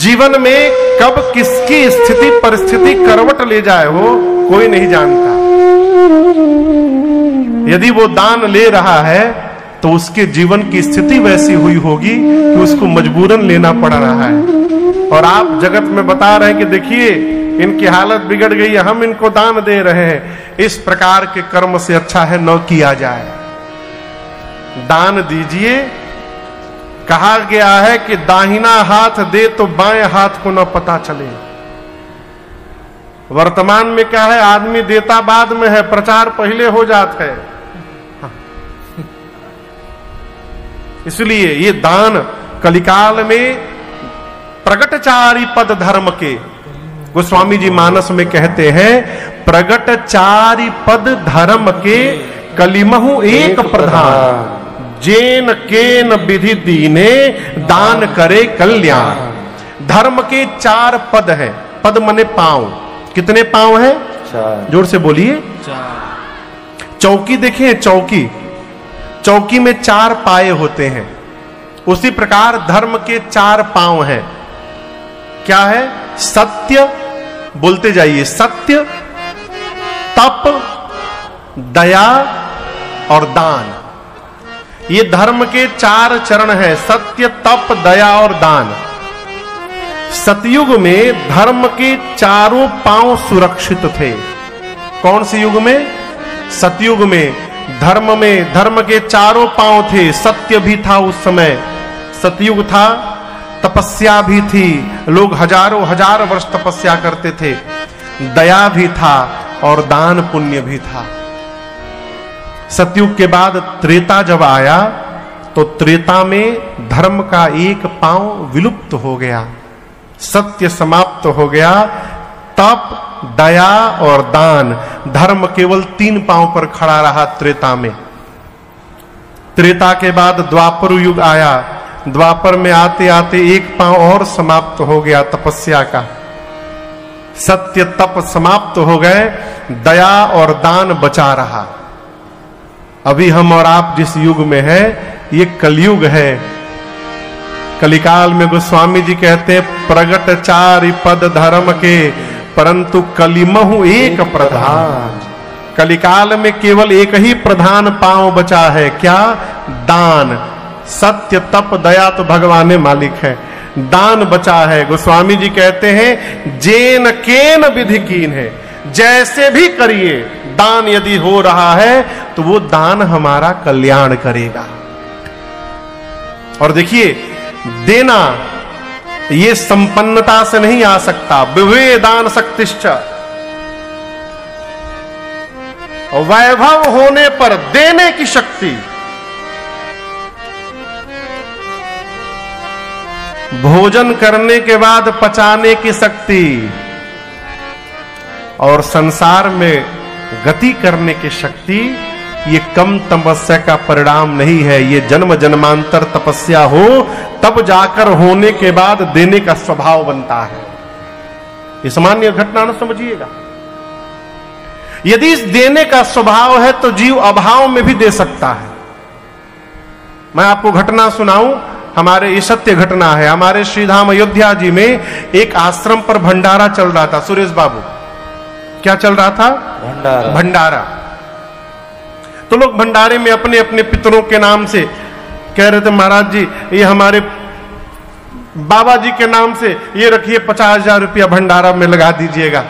जीवन में कब किसकी स्थिति परिस्थिति करवट ले जाए हो कोई नहीं जानता। यदि वो दान ले रहा है तो उसके जीवन की स्थिति वैसी हुई होगी कि उसको मजबूरन लेना पड़ रहा है। और आप जगत में बता रहे हैं कि देखिए इनकी हालत बिगड़ गई है, हम इनको दान दे रहे हैं। इस प्रकार के कर्म से अच्छा है न किया जाए। दान दीजिए। कहा गया है कि दाहिना हाथ दे तो बाएं हाथ को न पता चले। वर्तमान में क्या है, आदमी देता बाद में है, प्रचार पहले हो जाता है। इसलिए ये दान कलिकाल में प्रगटचारी पद धर्म के, गोस्वामी जी मानस में कहते हैं, प्रगटचारी पद धर्म के कलिमहु एक प्रधान, जेन केन विधि दीने दान करे कल्याण। धर्म के 4 पद हैं। पद मने पांव। कितने पांव हैं? 4। जोर से बोलिए। 4। चौकी देखिए, चौकी, चौकी में 4 पाए होते हैं। उसी प्रकार धर्म के 4 पांव हैं। क्या है? सत्य, बोलते जाइए, सत्य, तप, दया और दान। ये धर्म के 4 चरण हैं, सत्य, तप, दया और दान। सतयुग में धर्म के चारों पांव सुरक्षित थे। कौन से युग में? सतयुग में धर्म के चारों पांव थे। सत्य भी था उस समय, सतयुग था। तपस्या भी थी, लोग हजारों हजार वर्ष तपस्या करते थे। दया भी था और दान पुण्य भी था। सतयुग के बाद त्रेता जब आया तो त्रेता में धर्म का एक पांव विलुप्त हो गया, सत्य समाप्त हो गया। तप, दया और दान, धर्म केवल 3 पांव पर खड़ा रहा त्रेता में। त्रेता के बाद द्वापर युग आया। द्वापर में आते आते एक पांव और समाप्त हो गया, तपस्या का। सत्य तप समाप्त हो गए, दया और दान बचा रहा। अभी हम और आप जिस युग में है ये कलयुग है। कलिकाल में गोस्वामी जी कहते हैं, प्रगट 4 पद धर्म के परंतु कलिमहु एक प्रधान। कलिकाल में केवल एक ही प्रधान पांव बचा है। क्या? दान। सत्य, तप, दया तो भगवान मालिक है, दान बचा है। गोस्वामी जी कहते हैं, जेन केन विधि कीन है, जैसे भी करिए दान यदि हो रहा है तो वो दान हमारा कल्याण करेगा। और देखिए, देना ये संपन्नता से नहीं आ सकता। विवे दान शक्तिश्च, वैभव होने पर देने की शक्ति, भोजन करने के बाद पचाने की शक्ति और संसार में गति करने की शक्ति, ये कम तपस्या का परिणाम नहीं है। ये जन्म जन्मांतर तपस्या हो तब जाकर होने के बाद देने का स्वभाव बनता है। ये सामान्य घटना न समझिएगा। यदि इस देने का स्वभाव है तो जीव अभाव में भी दे सकता है। मैं आपको घटना सुनाऊं, हमारे ये सत्य घटना है। हमारे श्रीधाम अयोध्या जी में एक आश्रम पर भंडारा चल रहा था। सुरेश बाबू, क्या चल रहा था? भंडारा। तो लोग भंडारे में अपने अपने पितरों के नाम से कह रहे थे, महाराज जी ये हमारे बाबा जी के नाम से ये रखिए, 50,000 रुपया भंडारा में लगा दीजिएगा।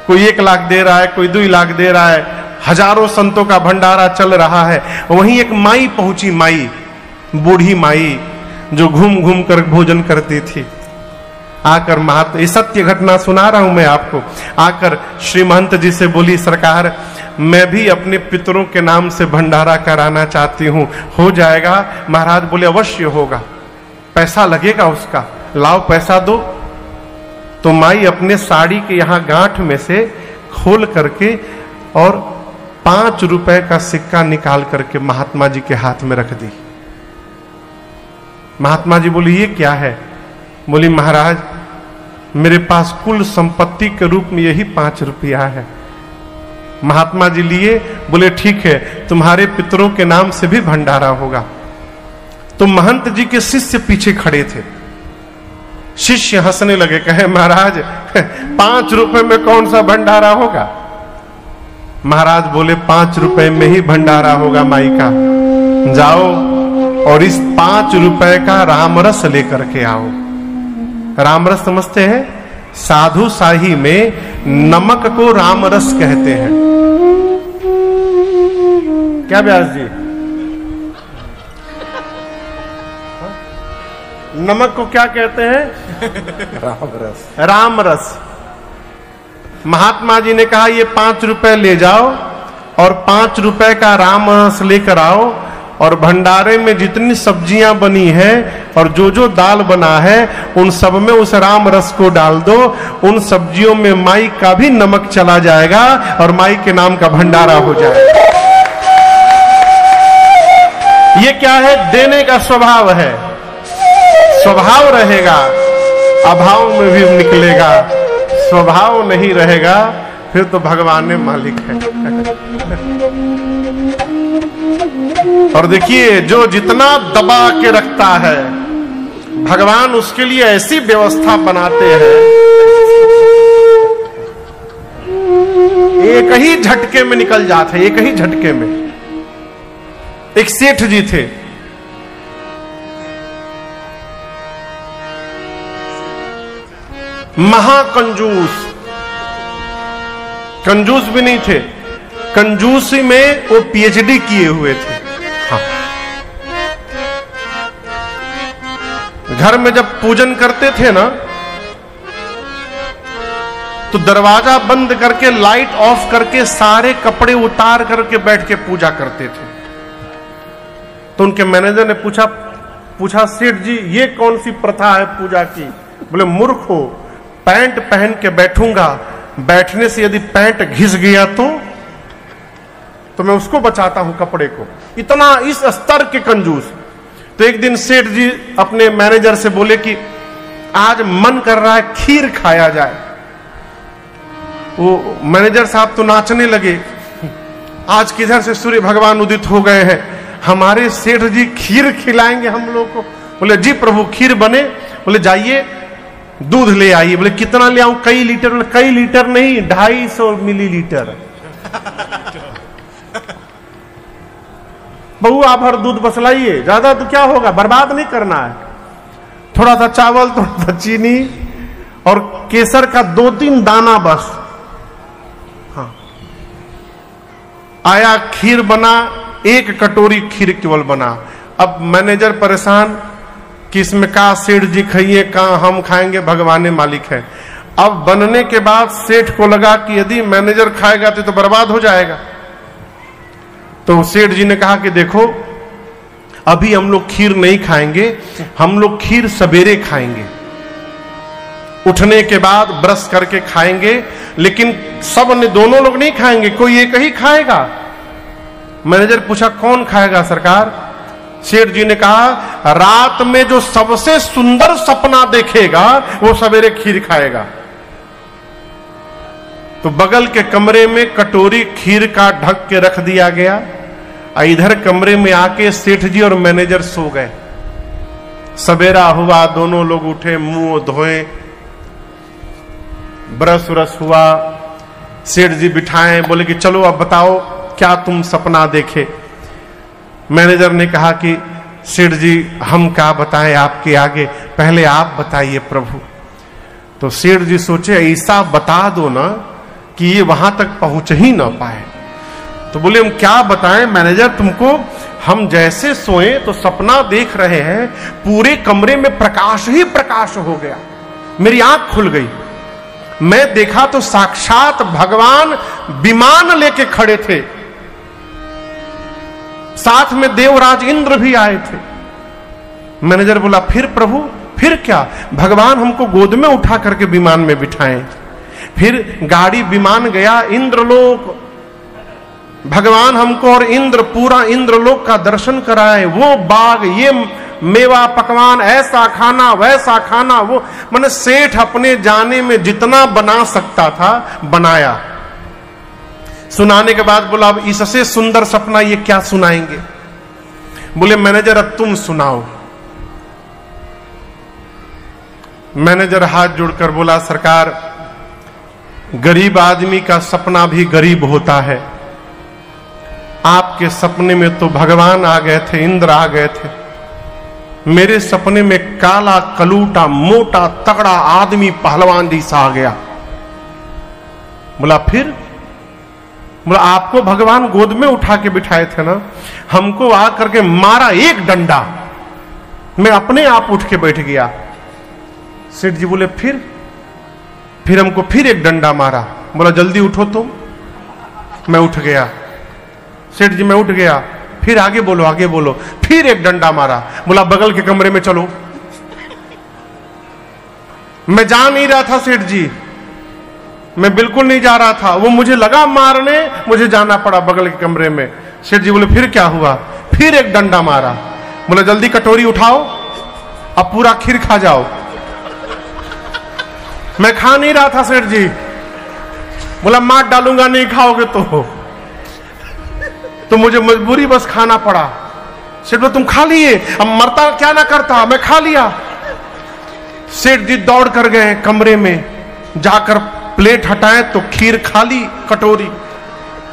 कोई 1 लाख दे रहा है, कोई 2 लाख दे रहा है। हजारों संतों का भंडारा चल रहा है। वहीं एक माई पहुंची, माई, बूढ़ी माई जो घूम घूम कर भोजन करती थी। आकर महंत, ये सत्य घटना सुना रहा हूं मैं आपको, आकर श्री महंत जी से बोली, सरकार मैं भी अपने पितरों के नाम से भंडारा कराना चाहती हूं, हो जाएगा? महाराज बोले अवश्य होगा, पैसा लगेगा उसका, लाओ पैसा दो। तो माई अपने साड़ी के यहां गांठ में से खोल करके और 5 रुपए का सिक्का निकाल करके महात्मा जी के हाथ में रख दी। महात्मा जी बोली ये क्या है? बोली महाराज मेरे पास कुल संपत्ति के रूप में यही 5 रुपया है। महात्मा जी लिए, बोले ठीक है, तुम्हारे पितरों के नाम से भी भंडारा होगा। तो महंत जी के शिष्य पीछे खड़े थे। शिष्य हंसने लगे, कहे महाराज 5 रुपए में कौन सा भंडारा होगा। महाराज बोले 5 रुपए में ही भंडारा होगा माई का। जाओ और इस 5 रुपए का रामरस लेकर के आओ। रामरस समझते हैं? साधु शाही में नमक को रामरस कहते हैं। क्या व्यास जी? नमक को क्या कहते हैं? रामरस। रामरस। महात्मा जी ने कहा ये 5 रुपए ले जाओ और 5 रुपए का रामरस लेकर आओ, और भंडारे में जितनी सब्जियां बनी है और जो जो दाल बना है उन सब में उस राम रस को डाल दो। उन सब्जियों में माई का भी नमक चला जाएगा और माई के नाम का भंडारा हो जाएगा। ये क्या है? देने का स्वभाव है। स्वभाव रहेगा, अभाव में भी निकलेगा। स्वभाव नहीं रहेगा फिर तो भगवान ने मालिक है। और देखिए, जो जितना दबा के रखता है भगवान उसके लिए ऐसी व्यवस्था बनाते हैं, एक ही झटके में निकल जाते हैं। एक ही झटके में। एक सेठ जी थे, महाकंजूस। कंजूस भी नहीं थे, कंजूसी में वो पीएचडी किए हुए थे। हाँ। घर में जब पूजन करते थे ना तो दरवाजा बंद करके लाइट ऑफ करके सारे कपड़े उतार करके बैठ के पूजा करते थे। तो उनके मैनेजर ने पूछा सेठ जी ये कौन सी प्रथा है पूजा की? बोले मूर्ख हो, पैंट पहन के बैठूंगा, बैठने से यदि पैंट घिस गया तो मैं उसको बचाता हूं कपड़े को। इतना इस स्तर के कंजूस। तो एक दिन सेठ जी अपने मैनेजर से बोले कि आज मन कर रहा है खीर खाया जाए। वो मैनेजर साहब तो नाचने लगे, आज किधर से सूर्य भगवान उदित हो गए हैं, हमारे सेठ जी खीर खिलाएंगे हम लोग को। बोले जी प्रभु खीर बने। बोले जाइए दूध ले आइए। बोले कितना ले आऊं? कई लीटर। बोले कई लीटर नहीं, 250 मिलीलीटर। बहू आप हर दूध बस लाइए, ज्यादा तो क्या होगा, बर्बाद नहीं करना है। थोड़ा सा चावल, थोड़ा सा चीनी और केसर का 2-3 दाना बस। हाँ। आया खीर बना, 1 कटोरी खीर केवल बना। अब मैनेजर परेशान कि इसमें का सेठ जी खाइए, कहां हम खाएंगे, भगवान मालिक है। अब बनने के बाद सेठ को लगा कि यदि मैनेजर खाएगा तो बर्बाद हो जाएगा। तो सेठ जी ने कहा कि देखो अभी हम लोग खीर नहीं खाएंगे, हम लोग खीर सवेरे खाएंगे, उठने के बाद ब्रश करके खाएंगे। लेकिन सब ने, दोनों लोग नहीं खाएंगे, कोई एक ही खाएगा। मैनेजर पूछा कौन खाएगा सरकार? सेठ जी ने कहा रात में जो सबसे सुंदर सपना देखेगा वो सवेरे खीर खाएगा। तो बगल के कमरे में कटोरी खीर का ढक के रख दिया गया। इधर कमरे में आके सेठ जी और मैनेजर सो गए। सवेरा हुआ, दोनों लोग उठे, मुंह धोए, ब्रश व्रश हुआ। सेठ जी बिठाए, बोले कि चलो अब बताओ क्या तुम सपना देखे। मैनेजर ने कहा कि सेठ जी हम क्या बताएं आपके आगे, पहले आप बताइए प्रभु। तो सेठ जी सोचे ऐसा बता दो ना कि ये वहां तक पहुंच ही ना पाए। तो बोले हम क्या बताएं मैनेजर तुमको, हम जैसे सोए तो सपना देख रहे हैं, पूरे कमरे में प्रकाश ही प्रकाश हो गया, मेरी आंख खुल गई। मैं देखा तो साक्षात भगवान विमान लेके खड़े थे, साथ में देवराज इंद्र भी आए थे। मैनेजर बोला फिर प्रभु फिर क्या? भगवान हमको गोद में उठा करके विमान में बिठाएं। फिर गाड़ी विमान गया इंद्रलोक, भगवान हमको और इंद्र पूरा इंद्रलोक का दर्शन कराए। वो बाग, ये मेवा पकवान, ऐसा खाना वैसा खाना, वो मैंने सेठ अपने जाने में जितना बना सकता था बनाया। सुनाने के बाद बोला अब इससे सुंदर सपना ये क्या सुनाएंगे? बोले मैनेजर अब तुम सुनाओ। मैनेजर हाथ जोड़कर बोला, सरकार, गरीब आदमी का सपना भी गरीब होता है। आपके सपने में तो भगवान आ गए थे, इंद्र आ गए थे। मेरे सपने में काला कलूटा मोटा तगड़ा आदमी पहलवान जैसा आ गया। बोला फिर? बोला आपको भगवान गोद में उठा के बिठाए थे ना, हमको आ करके मारा एक डंडा, मैं अपने आप उठ के बैठ गया। सेठ जी बोले फिर हमको फिर एक डंडा मारा। बोला जल्दी उठो तुम। मैं उठ गया। सेठ जी मैं उठ गया। फिर आगे बोलो आगे बोलो। फिर एक डंडा मारा। बोला बगल के कमरे में चलो। मैं जा नहीं रहा था सेठ जी, मैं बिल्कुल नहीं जा रहा था, वो मुझे लगा मारने, मुझे जाना पड़ा बगल के कमरे में। सेठ जी बोले फिर क्या हुआ? फिर एक डंडा मारा। बोला जल्दी कटोरी उठाओ, अब पूरा खीर खा जाओ। मैं खा नहीं रहा था सेठ जी। बोला मार डालूंगा नहीं खाओगे तो मुझे मजबूरी बस खाना पड़ा। सेठ बोला तुम खा लिए, अब मरता क्या ना करता, मैं खा लिया। सेठ जी दौड़ कर गए कमरे में, जाकर प्लेट हटाए तो खीर खाली कटोरी,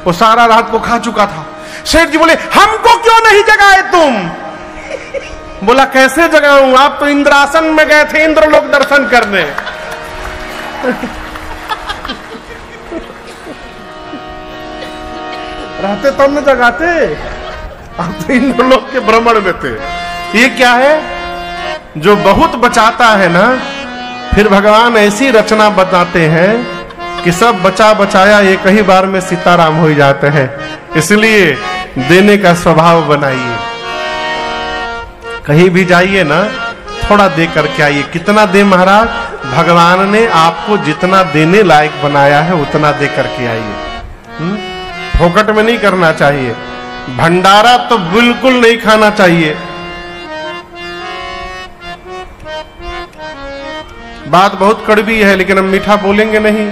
वो सारा रात को खा चुका था। सेठ जी बोले हमको क्यों नहीं जगाए तुम? बोला कैसे जगाऊं, आप तो इंद्रासन में गए थे इंद्र लोग दर्शन करने। रहते तब न जगाते, आप तो इंद्र लोग के भ्रमण में थे। ये क्या है? जो बहुत बचाता है ना, फिर भगवान ऐसी रचना बताते हैं कि सब बचा बचाया एक ही बार में सीताराम हो जाते हैं। इसलिए देने का स्वभाव बनाइए। कहीं भी जाइए ना, थोड़ा दे करके आइए। कितना दे महाराज? भगवान ने आपको जितना देने लायक बनाया है उतना दे करके आइए। फोकट में नहीं करना चाहिए। भंडारा तो बिल्कुल नहीं खाना चाहिए। बात बहुत कड़वी है लेकिन हम मीठा बोलेंगे नहीं।